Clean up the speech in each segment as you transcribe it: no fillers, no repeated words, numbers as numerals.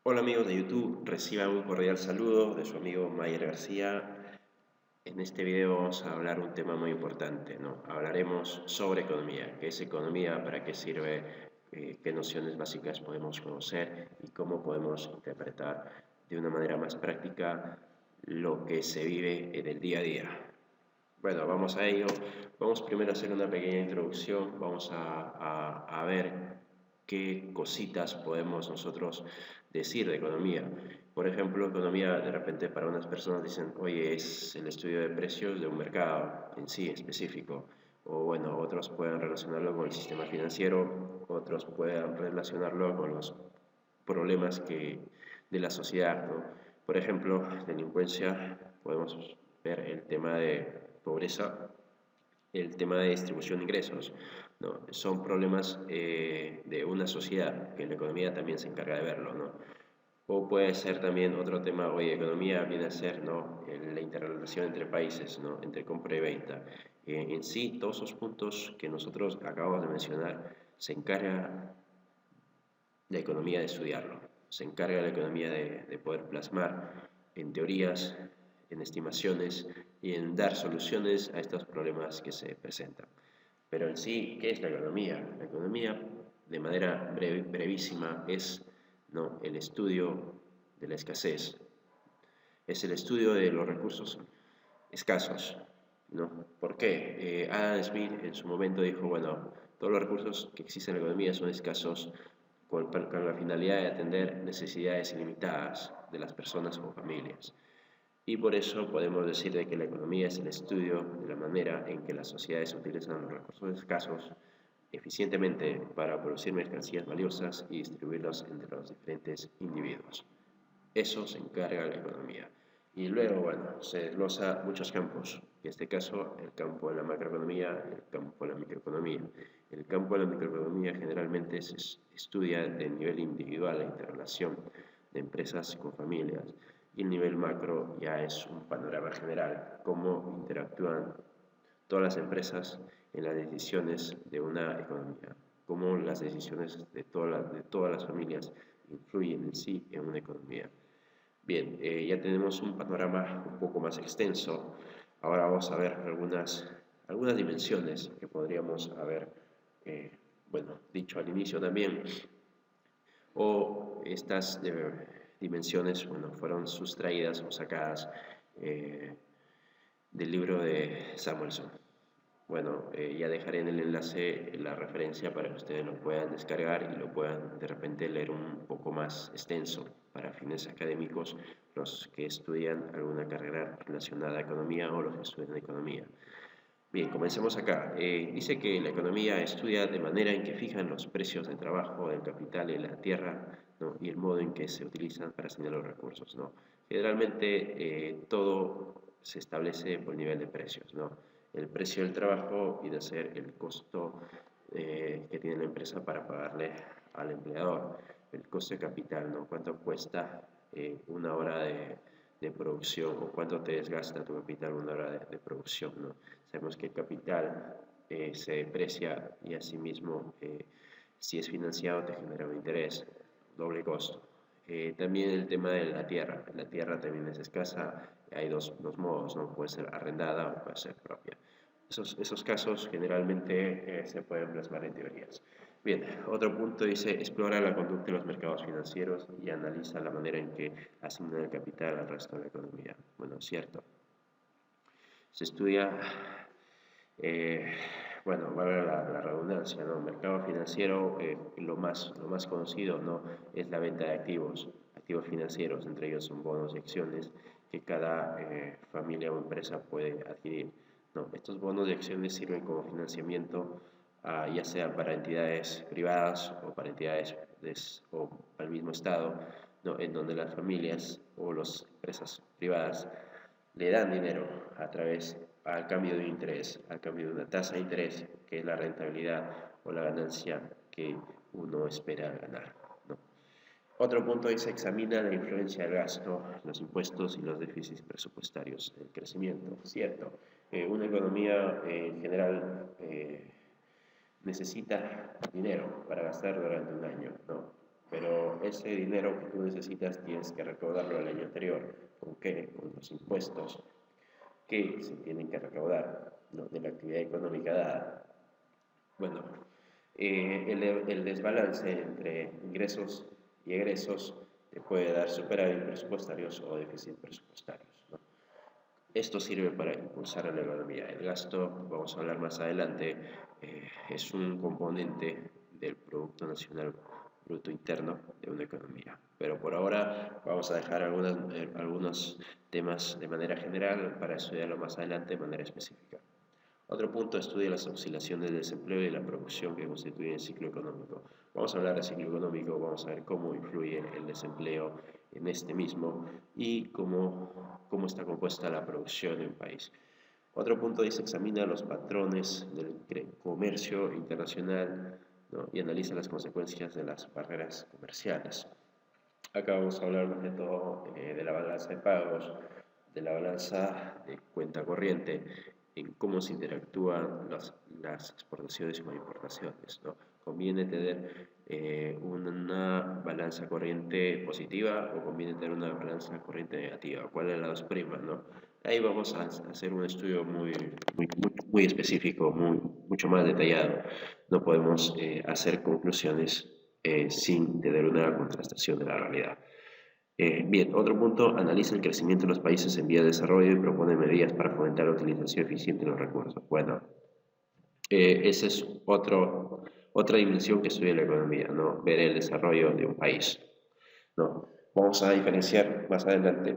Hola amigos de YouTube, reciban un cordial saludo de su amigo Mayer García. En este video vamos a hablar un tema muy importante, ¿no? Hablaremos sobre economía, qué es economía, para qué sirve, qué nociones básicas podemos conocer y cómo podemos interpretar de una manera más práctica lo que se vive en el día a día. Bueno, vamos a ello. Vamos primero a hacer una pequeña introducción, vamos a ver qué cositas podemos nosotros decir de economía. Por ejemplo, economía de repente para unas personas dicen, oye, es el estudio de precios de un mercado en sí específico. O bueno, otros pueden relacionarlo con el sistema financiero, otros pueden relacionarlo con los problemas de la sociedad, ¿no? Por ejemplo, delincuencia, podemos ver el tema de pobreza, el tema de distribución de ingresos, ¿no? Son problemas de una sociedad que la economía también se encarga de verlo, ¿no? O puede ser también otro tema, oye, economía viene a ser, ¿no? La interrelación entre países, ¿no? Entre compra y venta. En sí, todos esos puntos que nosotros acabamos de mencionar, se encarga la economía de estudiarlo. Se encarga la economía de poder plasmar en teorías, en estimaciones y en dar soluciones a estos problemas que se presentan. Pero en sí, ¿qué es la economía? La economía, de manera brevísima, es, ¿no?, el estudio de la escasez, es el estudio de los recursos escasos, ¿no? ¿Por qué? Adam Smith en su momento dijo, bueno, todos los recursos que existen en la economía son escasos con la finalidad de atender necesidades ilimitadas de las personas o familias. Y por eso podemos decir de que la economía es el estudio de la manera en que las sociedades utilizan los recursos escasos eficientemente para producir mercancías valiosas y distribuirlas entre los diferentes individuos. Eso se encarga la economía. Y luego, bueno, se desglosa muchos campos. En este caso, el campo de la macroeconomía, el campo de la microeconomía. El campo de la microeconomía generalmente se estudia de nivel individual la interrelación de empresas con familias. Y el nivel macro ya es un panorama general, cómo interactúan todas las empresas en las decisiones de una economía, cómo las decisiones de todas las familias influyen en sí en una economía. Bien, ya tenemos un panorama un poco más extenso. Ahora vamos a ver algunas dimensiones que podríamos haber, bueno, dicho al inicio también. O estas dimensiones, bueno, fueron sustraídas o sacadas del libro de Samuelson. Bueno, ya dejaré en el enlace la referencia para que ustedes lo puedan descargar y lo puedan de repente leer un poco más extenso para fines académicos, los que estudian alguna carrera relacionada a economía o los que estudian economía. Bien, comencemos acá. Dice que la economía estudia de manera en que fijan los precios del trabajo, del capital y de la tierra, ¿no?, y el modo en que se utilizan para asignar los recursos, ¿no? Generalmente todo se establece por nivel de precios, ¿no? El precio del trabajo viene a ser el costo que tiene la empresa para pagarle al empleador, el costo de capital, ¿no? Cuánto cuesta una hora de producción o cuánto te desgasta tu capital una hora de producción, ¿no? Sabemos que el capital se deprecia y asimismo si es financiado te genera un interés, doble costo. También el tema de la tierra también es escasa, hay dos modos, ¿no? Puede ser arrendada o puede ser propia. Esos casos generalmente se pueden plasmar en teorías. Bien, otro punto dice, explora la conducta de los mercados financieros y analiza la manera en que asignan el capital al resto de la economía. Bueno, cierto. Se estudia, eh, bueno, vale la redundancia, ¿no? Mercado financiero, lo más conocido, ¿no?, es la venta de activos, activos financieros, entre ellos son bonos y acciones que cada familia o empresa puede adquirir, ¿no? Estos bonos y acciones sirven como financiamiento, ya sea para entidades privadas o para entidades o para el mismo Estado, ¿no?, en donde las familias o las empresas privadas le dan dinero a través al cambio de interés, al cambio de una tasa de interés, que es la rentabilidad o la ganancia que uno espera ganar, ¿no? Otro punto es examina la influencia del gasto, los impuestos y los déficits presupuestarios, el crecimiento, ¿cierto? Una economía en general necesita dinero para gastar durante un año, ¿no? Pero ese dinero que tú necesitas tienes que recaudarlo el año anterior. ¿Con qué? Con los impuestos que se tienen que recaudar, ¿no?, de la actividad económica dada. Bueno, el desbalance entre ingresos y egresos te puede dar superávit presupuestarios o déficit presupuestarios, ¿no? Esto sirve para impulsar a la economía. El gasto, vamos a hablar más adelante, es un componente del Producto Nacional Bruto Interno de una economía. Pero por ahora vamos a dejar algunos temas de manera general para estudiarlo más adelante de manera específica. Otro punto estudia las oscilaciones del desempleo y de la producción que constituyen el ciclo económico. Vamos a hablar del ciclo económico, vamos a ver cómo influye el desempleo en este mismo y cómo está compuesta la producción en un país. Otro punto dice examina los patrones del comercio internacional, ¿no?, y analiza las consecuencias de las barreras comerciales. Acá vamos a hablar más de todo de la balanza de pagos, de la balanza de cuenta corriente, en cómo se interactúan las exportaciones con importaciones, ¿no? ¿Conviene tener una balanza corriente positiva o conviene tener una balanza corriente negativa? ¿Cuál de las dos prima, no? Ahí vamos a hacer un estudio muy específico, mucho más detallado. No podemos hacer conclusiones sin tener una contrastación de la realidad. Bien, otro punto, analiza el crecimiento de los países en vía de desarrollo y propone medidas para fomentar la utilización eficiente de los recursos. Bueno, esa es otra dimensión que estudia la economía, ¿no? Ver el desarrollo de un país, ¿no? Vamos a diferenciar más adelante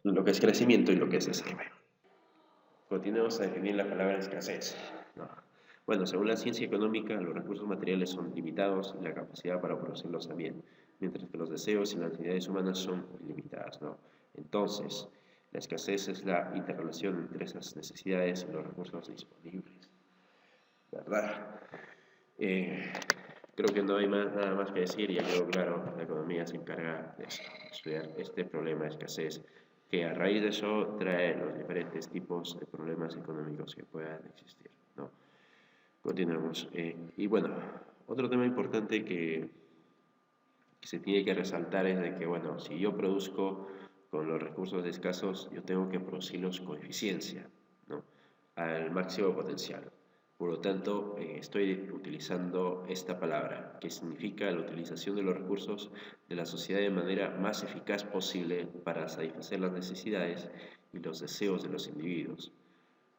lo que es crecimiento y lo que es desarrollo. Continuamos a definir la palabra escasez, ¿no? Bueno, según la ciencia económica, los recursos materiales son limitados y la capacidad para producirlos también, mientras que los deseos y las necesidades humanas son ilimitadas, ¿no? Entonces, la escasez es la interrelación entre esas necesidades y los recursos disponibles, ¿verdad? Eh, Creo que no hay nada más que decir, ya quedó claro, la economía se encarga de eso, de estudiar este problema de escasez, que a raíz de eso trae los diferentes tipos de problemas económicos que puedan existir, ¿no? Continuamos. Y bueno, otro tema importante que se tiene que resaltar es de que, bueno, si yo produzco con los recursos escasos, yo tengo que producirlos con eficiencia, ¿no?, al máximo potencial. Por lo tanto, estoy utilizando esta palabra, que significa la utilización de los recursos de la sociedad de manera más eficaz posible para satisfacer las necesidades y los deseos de los individuos.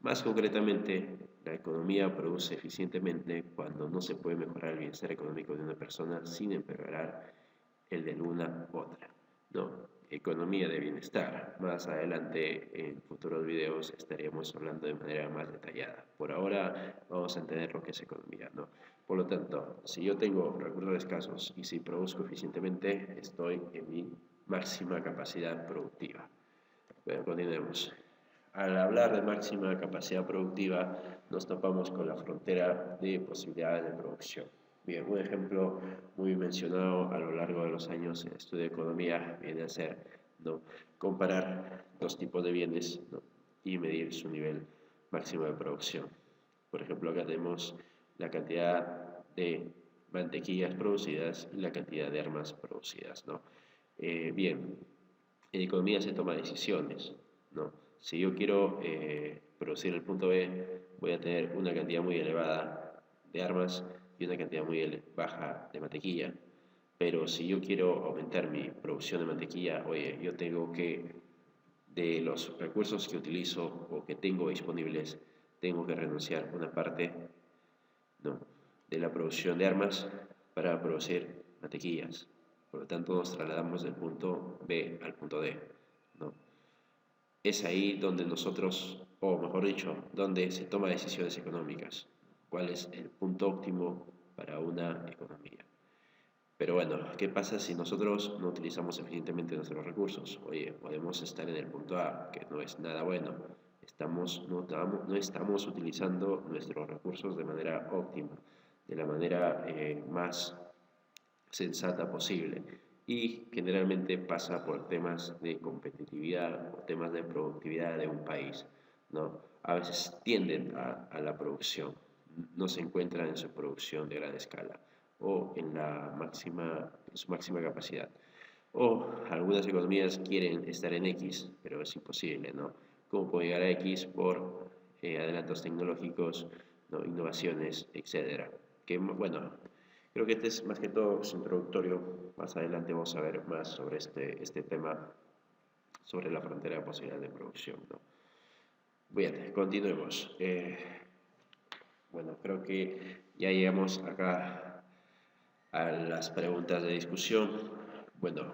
Más concretamente, la economía produce eficientemente cuando no se puede mejorar el bienestar económico de una persona sin empeorar el de una otra, ¿no? Economía de bienestar. Más adelante, en futuros videos, estaríamos hablando de manera más detallada. Por ahora, vamos a entender lo que es economía, ¿no? Por lo tanto, si yo tengo recursos escasos y si produzco eficientemente, estoy en mi máxima capacidad productiva. Bueno, continuemos. Al hablar de máxima capacidad productiva, nos topamos con la frontera de posibilidades de producción. Bien, un ejemplo muy mencionado a lo largo de los años en el estudio de economía viene a ser, ¿no?, comparar dos tipos de bienes, ¿no?, y medir su nivel máximo de producción. Por ejemplo, acá tenemos la cantidad de mantequillas producidas y la cantidad de armas producidas, ¿no? Bien, en economía se toman decisiones, ¿no? Si yo quiero producir el punto B, voy a tener una cantidad muy elevada de armas y una cantidad muy baja de mantequilla. Pero si yo quiero aumentar mi producción de mantequilla, oye, yo tengo que, de los recursos que utilizo o que tengo disponibles, tengo que renunciar una parte, ¿no?, de la producción de armas para producir mantequillas. Por lo tanto, nos trasladamos del punto B al punto D, ¿no? Es ahí donde nosotros, o mejor dicho, donde se toman decisiones económicas. ¿Cuál es el punto óptimo para una economía? Pero bueno, ¿qué pasa si nosotros no utilizamos eficientemente nuestros recursos? Oye, podemos estar en el punto A, que no es nada bueno. No estamos utilizando nuestros recursos de manera óptima, de la manera más sensata posible. Y generalmente pasa por temas de competitividad o temas de productividad de un país, ¿no? A veces tienden a la producción, no se encuentran en su producción de gran escala. o en su máxima capacidad. O algunas economías quieren estar en X, pero es imposible, ¿no? ¿Cómo puedo llegar a X por adelantos tecnológicos, ¿no? Innovaciones, etcétera? Que, bueno, creo que este es más que todo es introductorio. Más adelante vamos a ver más sobre este tema, sobre la frontera de posibilidad de producción, ¿no? Bien, continuemos. Bueno, creo que ya llegamos acá a las preguntas de discusión. Bueno,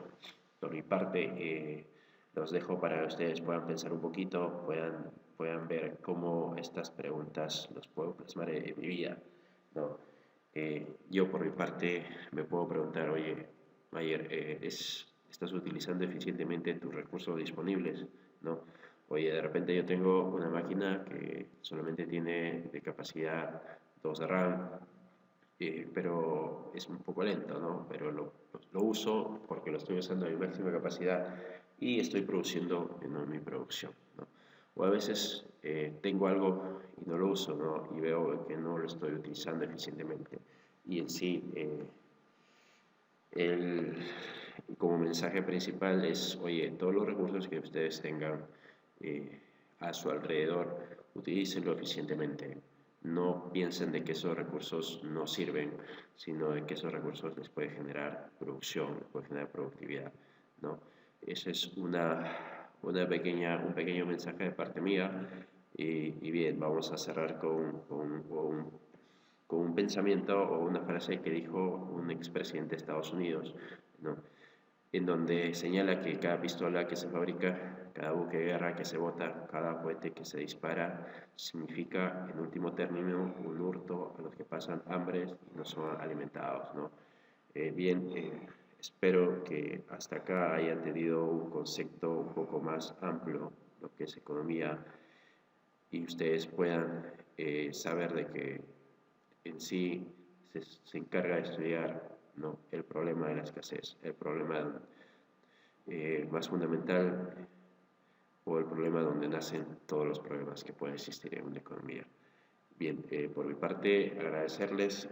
por mi parte, los dejo para que ustedes puedan pensar un poquito, puedan ver cómo estas preguntas los puedo plasmar en mi vida, ¿no? Yo por mi parte me puedo preguntar, oye, Mayer, ¿estás utilizando eficientemente tus recursos disponibles? ¿No? Oye, de repente yo tengo una máquina que solamente tiene de capacidad 2 de RAM, pero es un poco lento, ¿no? Pero lo uso porque lo estoy usando a mi máxima capacidad y estoy produciendo en mi producción, ¿no? O a veces tengo algo y no lo uso, ¿no? Y veo que no lo estoy utilizando eficientemente. Y en sí, el, como mensaje principal es, oye, todos los recursos que ustedes tengan a su alrededor, utilícenlo eficientemente. No piensen de que esos recursos no sirven, sino de que esos recursos les pueden generar producción, les pueden generar productividad, ¿no? Ese es un pequeño mensaje de parte mía. Y bien, vamos a cerrar con un pensamiento o una frase que dijo un expresidente de Estados Unidos, ¿no? En donde señala que cada pistola que se fabrica, cada buque de guerra que se bota, cada cohete que se dispara, significa, en último término, un hurto a los que pasan hambre y no son alimentados, ¿no? Bien, espero que hasta acá hayan tenido un concepto un poco más amplio de lo que es economía y ustedes puedan saber de que en sí se encarga de estudiar, ¿no? El problema de la escasez, el problema más fundamental o el problema donde nacen todos los problemas que pueden existir en una economía. Bien, por mi parte, agradecerles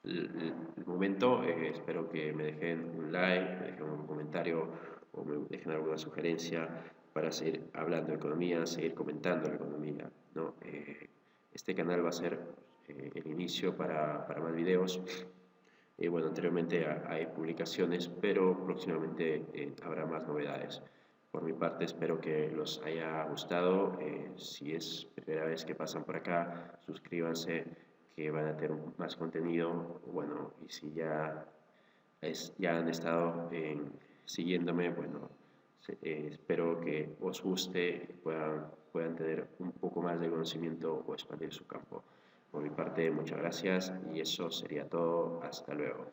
el momento. Espero que me dejen un like, me dejen un comentario o me dejen alguna sugerencia para seguir hablando de economía, seguir comentando la economía, ¿no? Este canal va a ser el inicio para más videos. Bueno, anteriormente hay publicaciones, pero próximamente habrá más novedades. Por mi parte, espero que los haya gustado. Si es primera vez que pasan por acá, suscríbanse, que van a tener más contenido. Bueno, y si ya han estado siguiéndome, bueno, espero que os guste y puedan tener un poco más de conocimiento o expandir su campo. Por mi parte, muchas gracias y eso sería todo. Hasta luego.